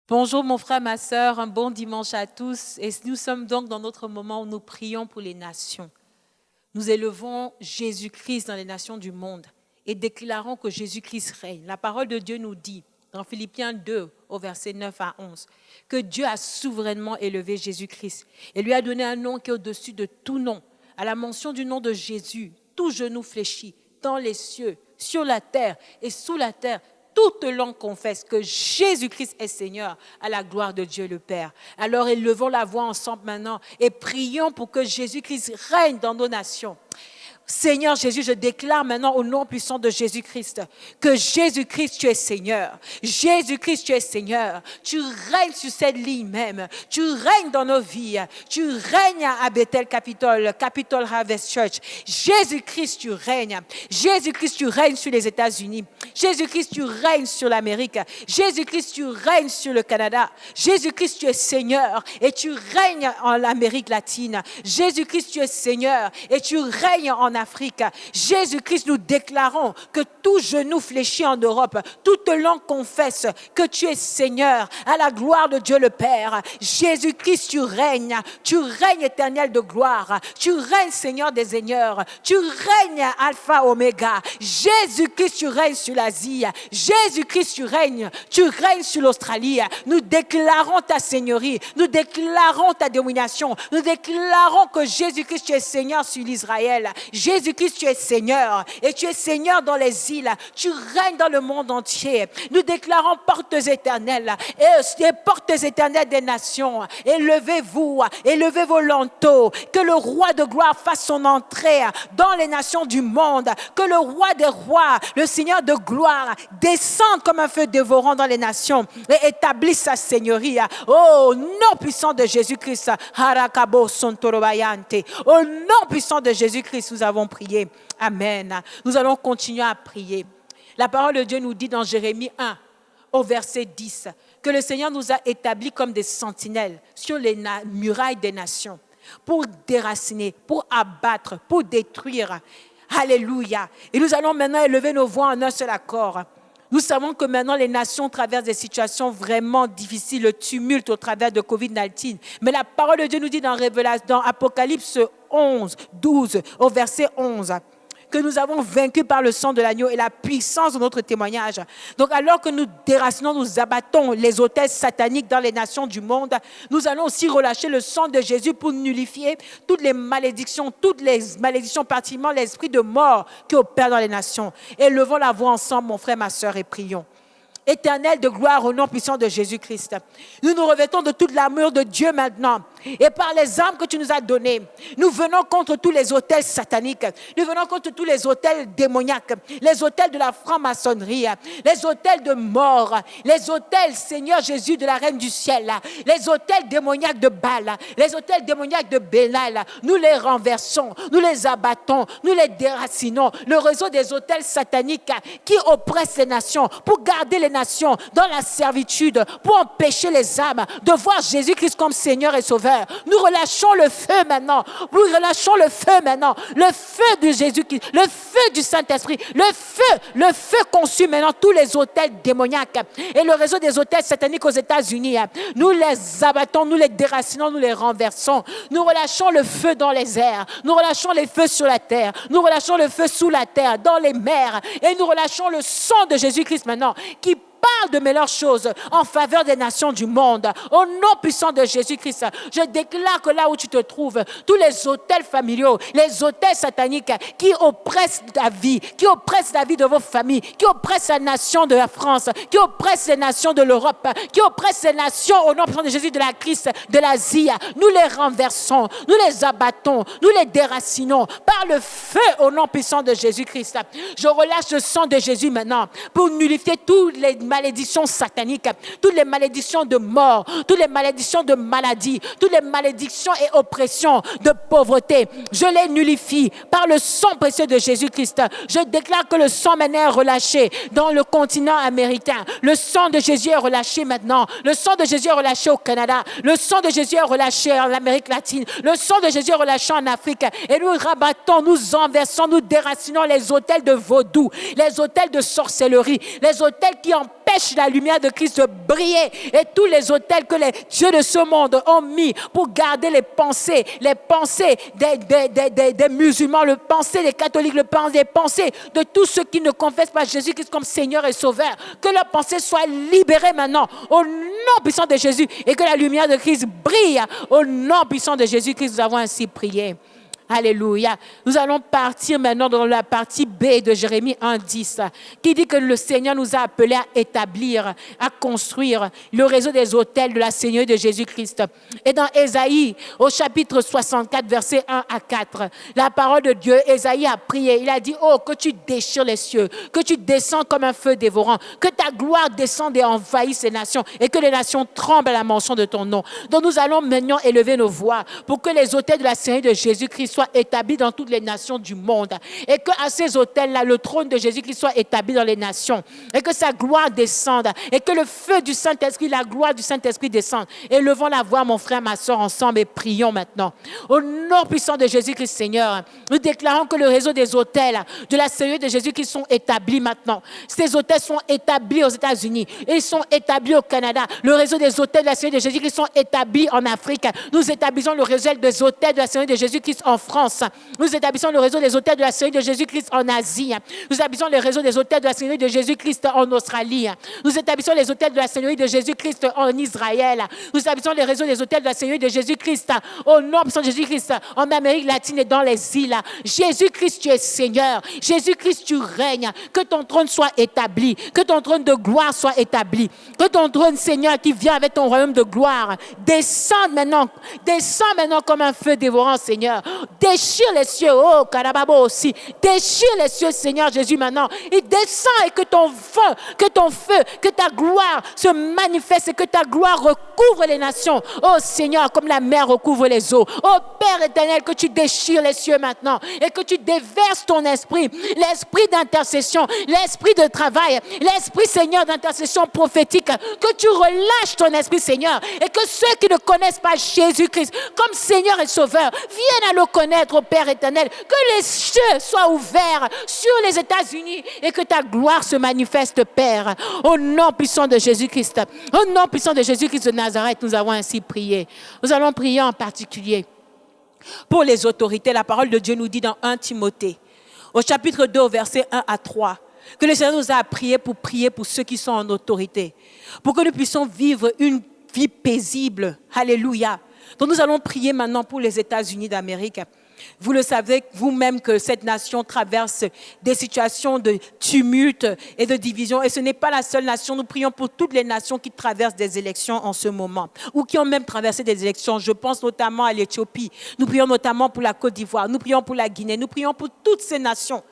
Bonjour mon frère, ma sœur, un bon dimanche à tous. Et nous sommes donc dans notre moment où nous prions pour les nations. Nous élevons Jésus-Christ dans les nations du monde et déclarons que Jésus-Christ règne. La parole de Dieu nous dit, dans Philippiens 2, au verset 9 à 11, que Dieu a souverainement élevé Jésus-Christ et lui a donné un nom qui est au-dessus de tout nom. À la mention du nom de Jésus, tout genou fléchit dans les cieux, sur la terre et sous la terre. Toute langue confesse que Jésus-Christ est Seigneur à la gloire de Dieu le Père. Alors élevons la voix ensemble maintenant et prions pour que Jésus-Christ règne dans nos nations. Seigneur Jésus, je déclare maintenant au nom puissant de Jésus-Christ que Jésus-Christ, tu es Seigneur. Jésus-Christ, tu es Seigneur. Tu règnes sur cette ligne même. Tu règnes dans nos vies. Tu règnes à Bethel Capitol Harvest Church. Jésus-Christ, tu règnes. Jésus-Christ, tu règnes sur les États-Unis. Jésus-Christ, tu règnes sur l'Amérique. Jésus-Christ, tu règnes sur le Canada. Jésus-Christ, tu es Seigneur et tu règnes en Amérique latine. Jésus-Christ, tu es Seigneur et tu règnes en Afrique. Jésus-Christ, nous déclarons que tout genou fléchit en Europe, toute langue confesse que tu es Seigneur à la gloire de Dieu le Père. Jésus-Christ, tu règnes éternel de gloire. Tu règnes Seigneur des seigneurs. Tu règnes Alpha Oméga. Jésus-Christ, tu règnes sur l'Asie. Jésus-Christ, tu règnes sur l'Australie. Nous déclarons ta seigneurie. Nous déclarons ta domination. Nous déclarons que Jésus-Christ, tu es Seigneur sur l'Israël. Jésus-Christ, tu es Seigneur et tu es Seigneur dans les îles. Tu règnes dans le monde entier. Nous déclarons portes éternelles et portes éternelles des nations. Élevez-vous, élevez vos linteaux. Que le roi de gloire fasse son entrée dans les nations du monde. Que le roi des rois, le Seigneur de gloire, descende comme un feu dévorant dans les nations et établisse sa seigneurie. Oh, nom puissant de Jésus-Christ. Au nom puissant de Jésus-Christ, nous avons prié. Amen. Nous allons continuer à prier. La parole de Dieu nous dit dans Jérémie 1, au verset 10, que le Seigneur nous a établis comme des sentinelles sur les murailles des nations pour déraciner, pour abattre, pour détruire. Alléluia. Et nous allons maintenant élever nos voix en un seul accord. Nous savons que maintenant les nations traversent des situations vraiment difficiles, le tumulte au travers de Covid-19. Mais la parole de Dieu nous dit dans Apocalypse 11, 12, au verset 11, que nous avons vaincu par le sang de l'agneau et la puissance de notre témoignage. Donc alors que nous déracinons, nous abattons les autels sataniques dans les nations du monde, nous allons aussi relâcher le sang de Jésus pour nullifier toutes les malédictions, particulièrement l'esprit de mort qui opère dans les nations. Élevons la voix ensemble, mon frère, ma sœur, et prions. Éternel de gloire au nom puissant de Jésus-Christ. Nous nous revêtons de toute l'armure de Dieu maintenant. Et par les armes que tu nous as données, nous venons contre tous les autels sataniques. Nous venons contre tous les autels démoniaques, les autels de la franc-maçonnerie, les autels de mort, les autels, Seigneur Jésus, de la Reine du ciel, les autels démoniaques de Baal, les autels démoniaques de Bénal. Nous les renversons, nous les abattons, nous les déracinons. Le réseau des autels sataniques qui oppressent les nations pour garder les nations dans la servitude, pour empêcher les âmes de voir Jésus-Christ comme Seigneur et Sauveur. Nous relâchons le feu maintenant. Nous relâchons le feu maintenant. Le feu de Jésus-Christ, le feu du Saint-Esprit, le feu consume maintenant tous les autels démoniaques et le réseau des autels sataniques aux États-Unis. Nous les abattons, nous les déracinons, nous les renversons. Nous relâchons le feu dans les airs. Nous relâchons les feux sur la terre. Nous relâchons le feu sous la terre, dans les mers. Et nous relâchons le sang de Jésus-Christ maintenant qui parle de meilleures choses en faveur des nations du monde. Au nom puissant de Jésus-Christ, je déclare que là où tu te trouves, tous les autels familiaux, les autels sataniques qui oppressent ta vie, qui oppressent la vie de vos familles, qui oppressent la nation de la France, qui oppressent les nations de l'Europe, qui oppressent les nations au nom puissant de Jésus, de la Christ, de l'Asie, nous les renversons, nous les abattons, nous les déracinons par le feu au nom puissant de Jésus-Christ. Je relâche le sang de Jésus maintenant pour nullifier toutes les malédictions sataniques, toutes les malédictions de mort, toutes les malédictions de maladie, toutes les malédictions et oppressions de pauvreté. Je les nullifie par le sang précieux de Jésus-Christ. Je déclare que le sang maintenant est relâché dans le continent américain. Le sang de Jésus est relâché maintenant. Le sang de Jésus est relâché au Canada. Le sang de Jésus est relâché en Amérique latine. Le sang de Jésus est relâché en Afrique. Et nous rabattons, nous enversons, nous déracinons les autels de vaudou, les autels de sorcellerie, les autels qui empêchent empêche la lumière de Christ de briller. Et tous les autels que les dieux de ce monde ont mis pour garder les pensées des musulmans, les pensées des catholiques, les pensées de tous ceux qui ne confessent pas Jésus-Christ comme Seigneur et Sauveur. Que leurs pensées soient libérées maintenant au nom puissant de Jésus et que la lumière de Christ brille au nom puissant de Jésus-Christ. Nous avons ainsi prié. Alléluia. Nous allons partir maintenant dans la partie B de Jérémie 1:10 qui dit que le Seigneur nous a appelés à établir, à construire le réseau des autels de la Seigneurie de Jésus-Christ. Et dans Ésaïe, au chapitre 64, versets 1 à 4, la parole de Dieu, Ésaïe a prié. Il a dit, oh, que tu déchires les cieux, que tu descends comme un feu dévorant, que ta gloire descende et envahisse les nations et que les nations tremblent à la mention de ton nom. Donc nous allons maintenant élever nos voix pour que les autels de la Seigneurie de Jésus-Christ soient établis dans toutes les nations du monde et qu'à ces autels-là, le trône de Jésus-Christ soit établi dans les nations et que sa gloire descende et que le feu du Saint-Esprit, la gloire du Saint-Esprit descende. Élevons la voix, mon frère, ma soeur, ensemble et prions maintenant. Au nom puissant de Jésus-Christ, Seigneur, nous déclarons que le réseau des autels de la Seigneurie de Jésus-Christ sont établis maintenant. Ces autels sont établis aux États-Unis, ils sont établis au Canada. Le réseau des autels de la Seigneurie de Jésus-Christ sont établis en Afrique. Nous établissons le réseau des autels de la Seigneurie de Jésus-Christ en France. Nous établissons le réseau des autels de la Seigneurie de Jésus-Christ en Asie. Nous établissons le réseau des autels de la Seigneurie de Jésus-Christ en Australie. Nous établissons les autels de la Seigneurie de Jésus-Christ en Israël. Nous établissons les réseaux des autels de la Seigneurie de Jésus-Christ au nom de Jésus-Christ en Amérique latine et dans les îles. Jésus-Christ, tu es Seigneur. Jésus-Christ, tu règnes. Que ton trône soit établi. Que ton trône de gloire soit établi. Que ton trône, Seigneur, qui vient avec ton royaume de gloire, descende maintenant comme un feu dévorant, Seigneur. Déchire les cieux, oh, Karababo aussi. Déchire les cieux, Seigneur Jésus, maintenant. Il descend et que ton feu, que ta gloire se manifeste et que ta gloire recouvre les nations. Oh, Seigneur, comme la mer recouvre les eaux. Oh, Père éternel, que tu déchires les cieux maintenant et que tu déverses ton esprit, l'esprit d'intercession, l'esprit de travail, l'esprit, Seigneur, d'intercession prophétique. Que tu relâches ton esprit, Seigneur, et que ceux qui ne connaissent pas Jésus-Christ comme Seigneur et Sauveur viennent à le connaître, au Père éternel. Que les cieux soient ouverts sur les États-Unis et que ta gloire se manifeste, Père. Au nom puissant de Jésus-Christ, au nom puissant de Jésus-Christ de Nazareth, nous avons ainsi prié. Nous allons prier en particulier pour les autorités. La parole de Dieu nous dit dans 1 Timothée, au chapitre 2, versets 1 à 3, que le Seigneur nous a prié pour ceux qui sont en autorité, pour que nous puissions vivre une vie paisible. Alléluia. Donc nous allons prier maintenant pour les États-Unis d'Amérique. Vous le savez vous-même que cette nation traverse des situations de tumulte et de division. Et ce n'est pas la seule nation. Nous prions pour toutes les nations qui traversent des élections en ce moment ou qui ont même traversé des élections. Je pense notamment à l'Éthiopie. Nous prions notamment pour la Côte d'Ivoire. Nous prions pour la Guinée. Nous prions pour toutes ces nations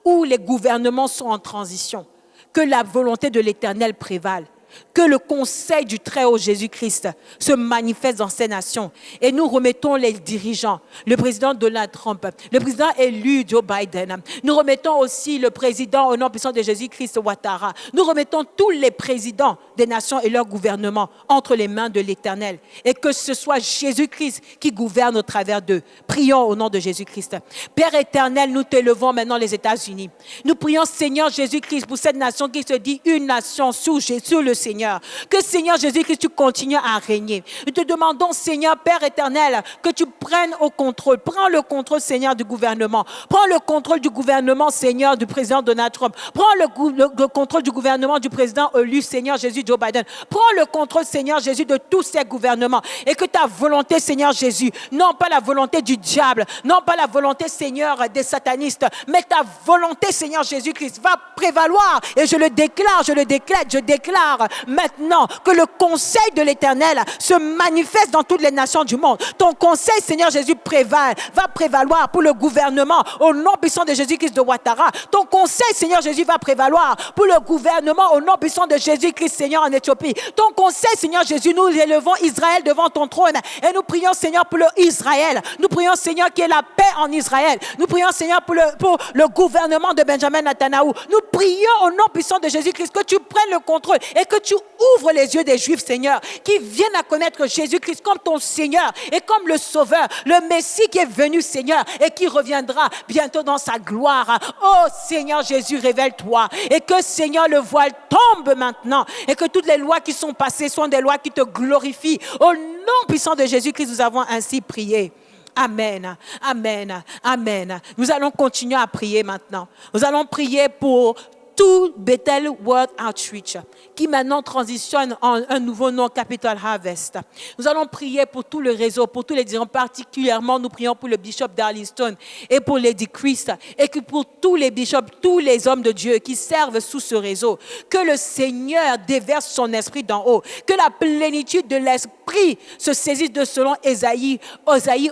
où les gouvernements sont en transition. Que la volonté de l'Éternel prévale. Que le conseil du Très-Haut Jésus-Christ se manifeste dans ces nations. Et nous remettons les dirigeants, le président Donald Trump, le président élu Joe Biden. Nous remettons aussi le président au nom puissant de Jésus-Christ Ouattara. Nous remettons tous les présidents des nations et leurs gouvernements entre les mains de l'Éternel. Et que ce soit Jésus-Christ qui gouverne au travers d'eux. Prions au nom de Jésus-Christ. Père éternel, nous t'élevons maintenant les États-Unis. Nous prions Seigneur Jésus-Christ pour cette nation qui se dit une nation sous le Seigneur. Que Seigneur Jésus-Christ, tu continues à régner. Nous te demandons, Seigneur, Père éternel, que tu prennes au contrôle. Prends le contrôle, Seigneur, du gouvernement. Prends le contrôle du gouvernement, Seigneur, du président Donald Trump. Prends le contrôle du gouvernement du président élu, Seigneur Jésus, Joe Biden. Prends le contrôle, Seigneur Jésus, de tous ces gouvernements. Et que ta volonté, Seigneur Jésus, non pas la volonté du diable, non pas la volonté, Seigneur, des satanistes, mais ta volonté, Seigneur Jésus-Christ, va prévaloir. Et je déclare maintenant que le conseil de l'Éternel se manifeste dans toutes les nations du monde. Ton conseil, Seigneur Jésus, va prévaloir pour le gouvernement au nom puissant de Jésus-Christ de Ouattara. Ton conseil, Seigneur Jésus, va prévaloir pour le gouvernement au nom puissant de Jésus-Christ, Seigneur, en Éthiopie. Ton conseil, Seigneur Jésus, nous élevons Israël devant ton trône et nous prions, Seigneur, pour Israël. Nous prions, Seigneur, qu'il y ait la paix en Israël. Nous prions, Seigneur, pour le gouvernement de Benjamin Netanyahu. Nous prions au nom puissant de Jésus-Christ que tu prennes le contrôle et que tu ouvres les yeux des Juifs, Seigneur, qui viennent à connaître Jésus-Christ comme ton Seigneur et comme le Sauveur, le Messie qui est venu, Seigneur, et qui reviendra bientôt dans sa gloire. Oh Seigneur Jésus, révèle-toi et que, Seigneur, le voile tombe maintenant et que toutes les lois qui sont passées sont des lois qui te glorifient. Au nom puissant de Jésus-Christ, nous avons ainsi prié. Amen, amen, amen. Nous allons continuer à prier maintenant. Nous allons prier pour tout Bethel World Outreach, qui maintenant transitionne en un nouveau nom, Capital Harvest. Nous allons prier pour tout le réseau, pour tous les dirigeants, particulièrement nous prions pour le bishop d'Arlington et pour Lady Christ, et que pour tous les bishops, tous les hommes de Dieu qui servent sous ce réseau, que le Seigneur déverse son esprit d'en haut, que la plénitude de l'esprit se saisisse de selon Ésaïe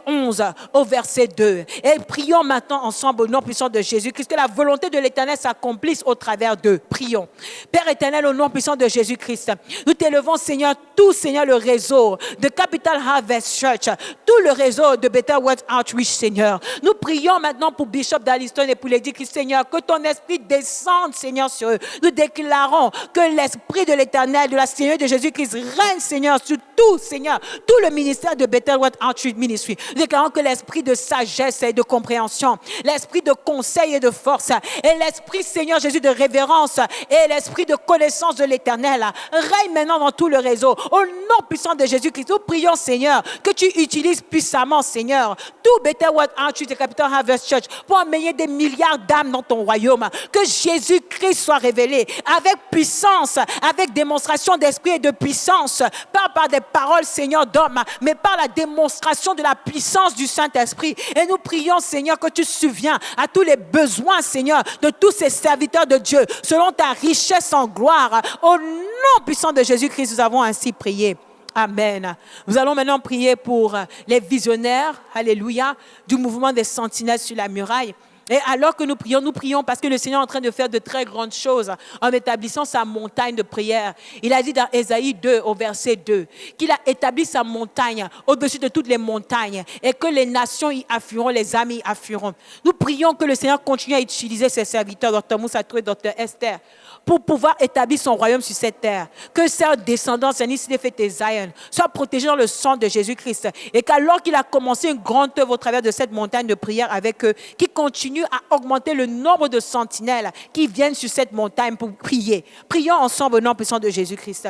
11 au verset 2. Et prions maintenant ensemble au nom puissant de Jésus-Christ, que la volonté de l'Éternel s'accomplisse au travers d'eux. Prions. Père éternel, au nom puissant de Jésus-Christ, nous t'élevons, Seigneur, tout, Seigneur, le réseau de Capital Harvest Church, tout le réseau de Bethel World Outreach, Seigneur. Nous prions maintenant pour Bishop d'Arlington et pour Lady Christ, Seigneur, que ton esprit descende, Seigneur, sur eux. Nous déclarons que l'esprit de l'Éternel, de la Seigneur de Jésus-Christ règne, Seigneur, sur tout, Seigneur, tout le ministère de Bethel World Outreach Ministry. Nous déclarons que l'esprit de sagesse et de compréhension, l'esprit de conseil et de force, et l'esprit, Seigneur Jésus, de révérence et l'esprit de connaissance de l'Éternel règne maintenant dans tout le réseau. Au nom puissant de Jésus-Christ, nous prions, Seigneur, que tu utilises puissamment, Seigneur, tout Bethel World Outreach et Capital Harvest Church pour amener des milliards d'âmes dans ton royaume. Que Jésus-Christ soit révélé avec puissance, avec démonstration d'esprit et de puissance, pas par des paroles, Seigneur, d'hommes, mais par la démonstration de la puissance du Saint-Esprit. Et nous prions, Seigneur, que tu subviens à tous les besoins, Seigneur, de tous ces serviteurs de Dieu, selon ta richesse en gloire. Au nom puissant de Jésus-Christ, nous avons ainsi prié. Amen. Nous allons maintenant prier pour les visionnaires, alléluia, du mouvement des sentinelles sur la muraille. Et alors que nous prions parce que le Seigneur est en train de faire de très grandes choses en établissant sa montagne de prière. Il a dit dans Ésaïe 2 au verset 2 qu'il a établi sa montagne au-dessus de toutes les montagnes et que les nations y afflueront, les âmes y afflueront. Nous prions que le Seigneur continue à utiliser ses serviteurs, Dr. Moussa Touré et Dr. Esther, pour pouvoir établir son royaume sur cette terre. Que sa descendance, et Zion, soit protégée dans le sang de Jésus-Christ. Et qu'alors qu'il a commencé une grande œuvre au travers de cette montagne de prière avec eux, qu'il continue à augmenter le nombre de sentinelles qui viennent sur cette montagne pour prier. Prions ensemble au nom puissant de Jésus-Christ.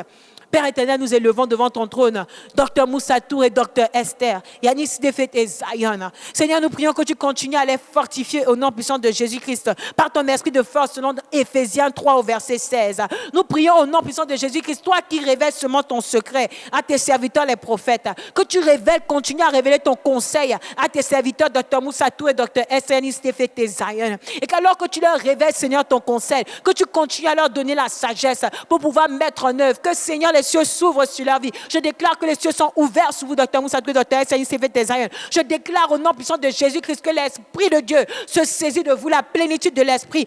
Père éternel, nous élevons devant ton trône Dr. Moussa Touré et Dr. Esther, Yanis Defet et Zion. Seigneur, nous prions que tu continues à les fortifier au nom puissant de Jésus-Christ par ton esprit de force selon Éphésiens 3 au verset 16. Nous prions au nom puissant de Jésus-Christ, toi qui révèles seulement ton secret à tes serviteurs les prophètes, que tu révèles, continue à révéler ton conseil à tes serviteurs Dr. Moussa Touré et Dr. Esther, Yanis Defet et Zion. Et qu'alors que tu leur révèles, Seigneur, ton conseil, que tu continues à leur donner la sagesse pour pouvoir mettre en œuvre, que Seigneur, les cieux s'ouvrent sur leur vie. Je déclare que les cieux sont ouverts sur vous, Dr. Moussa Touré, Dr. Esther, Yanis Defet et Zion. Je déclare au nom puissant de Jésus-Christ que l'Esprit de Dieu se saisit de vous, la plénitude de l'Esprit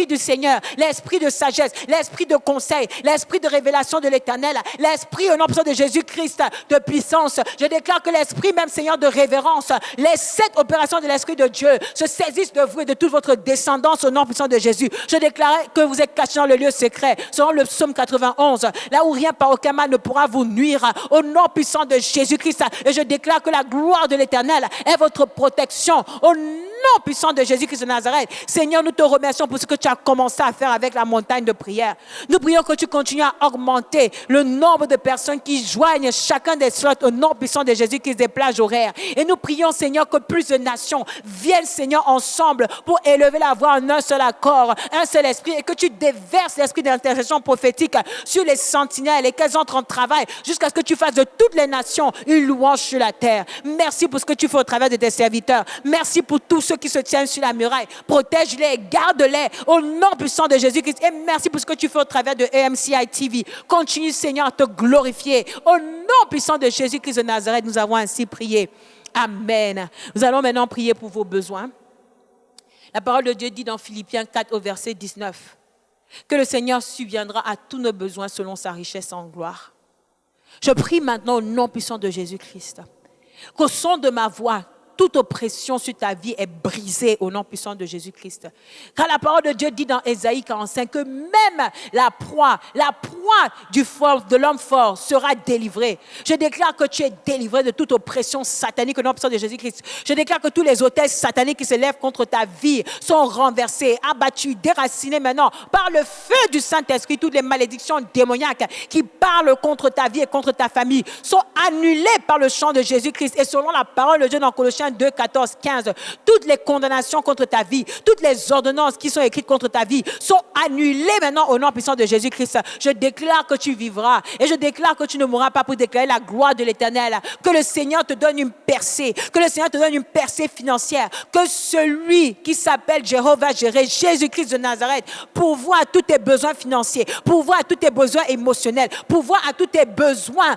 du Seigneur, l'Esprit de sagesse, l'Esprit de conseil, l'Esprit de révélation de l'Éternel, l'Esprit au nom puissant de Jésus-Christ de puissance. Je déclare que l'Esprit même, Seigneur, de révérence, les 7 opérations de l'Esprit de Dieu se saisissent de vous et de toute votre descendance au nom puissant de Jésus. Je déclare que vous êtes cachés dans le lieu secret, selon le psaume 91, là où rien par aucun mal ne pourra vous nuire, au nom puissant de Jésus-Christ. Et je déclare que la gloire de l'Éternel est votre protection, au nom puissant de Jésus-Christ de Nazareth. Seigneur, nous te remercions pour ce que tu as commencé à faire avec la montagne de prière. Nous prions que tu continues à augmenter le nombre de personnes qui joignent chacun des slots au nom puissant de Jésus-Christ des plages horaires. Et nous prions, Seigneur, que plus de nations viennent, Seigneur, ensemble pour élever la voix en un seul accord, un seul esprit, et que tu déverses l'esprit d'intercession prophétique sur les sentinelles et qu'elles entrent en travail jusqu'à ce que tu fasses de toutes les nations une louange sur la terre. Merci pour ce que tu fais au travers de tes serviteurs. Merci pour tous ceux qui se tiennent sur la muraille. Protège-les, garde-les au nom puissant de Jésus-Christ. Et merci pour ce que tu fais au travers de AMCI TV. Continue, Seigneur, à te glorifier. Au nom puissant de Jésus-Christ de Nazareth, nous avons ainsi prié. Amen. Nous allons maintenant prier pour vos besoins. La parole de Dieu dit dans Philippiens 4 au verset 19 que le Seigneur subviendra à tous nos besoins selon sa richesse en gloire. Je prie maintenant au nom puissant de Jésus-Christ qu'au son de ma voix, toute oppression sur ta vie est brisée au nom puissant de Jésus-Christ. Car la parole de Dieu dit dans Ésaïe 45 que même la proie de l'homme fort sera délivrée. Je déclare que tu es délivré de toute oppression satanique au nom puissant de Jésus-Christ. Je déclare que tous les hôtels sataniques qui se lèvent contre ta vie sont renversés, abattus, déracinés maintenant par le feu du Saint-Esprit. Toutes les malédictions démoniaques qui parlent contre ta vie et contre ta famille sont annulées par le sang de Jésus-Christ. Et selon la parole de Dieu dans Colossiens 2, 14, 15, toutes les condamnations contre ta vie, toutes les ordonnances qui sont écrites contre ta vie sont annulées maintenant au nom puissant de Jésus-Christ. Je déclare que tu vivras et je déclare que tu ne mourras pas pour déclarer la gloire de l'Éternel. Que le Seigneur te donne une percée, que le Seigneur te donne une percée financière, que celui qui s'appelle Jéhovah Jireh, Jésus-Christ de Nazareth, pourvoit à tous tes besoins financiers, pourvoit à tous tes besoins émotionnels, pourvoit à tous tes besoins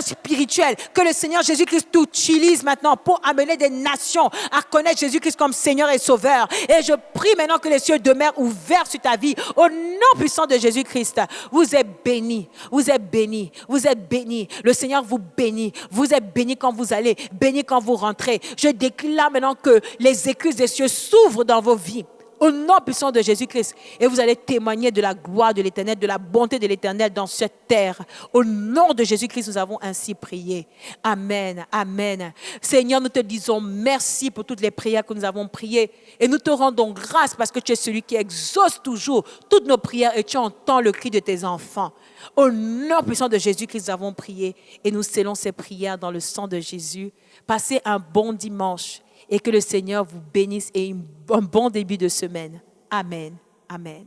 spirituels. Que le Seigneur Jésus-Christ t'utilise maintenant pour amener des nations à connaître Jésus-Christ comme Seigneur et Sauveur. Et je prie maintenant que les cieux demeurent ouverts sur ta vie. Au nom puissant de Jésus-Christ, vous êtes bénis, vous êtes bénis, vous êtes bénis. Le Seigneur vous bénit. Vous êtes bénis quand vous allez, bénis quand vous rentrez. Je déclare maintenant que les écluses des cieux s'ouvrent dans vos vies. Au nom puissant de Jésus-Christ. Et vous allez témoigner de la gloire de l'Éternel, de la bonté de l'Éternel dans cette terre. Au nom de Jésus-Christ, nous avons ainsi prié. Amen, amen. Seigneur, nous te disons merci pour toutes les prières que nous avons priées. Et nous te rendons grâce parce que tu es celui qui exauce toujours toutes nos prières et tu entends le cri de tes enfants. Au nom puissant de Jésus-Christ, nous avons prié. Et nous scellons ces prières dans le sang de Jésus. Passez un bon dimanche. Et que le Seigneur vous bénisse et un bon début de semaine. Amen. Amen.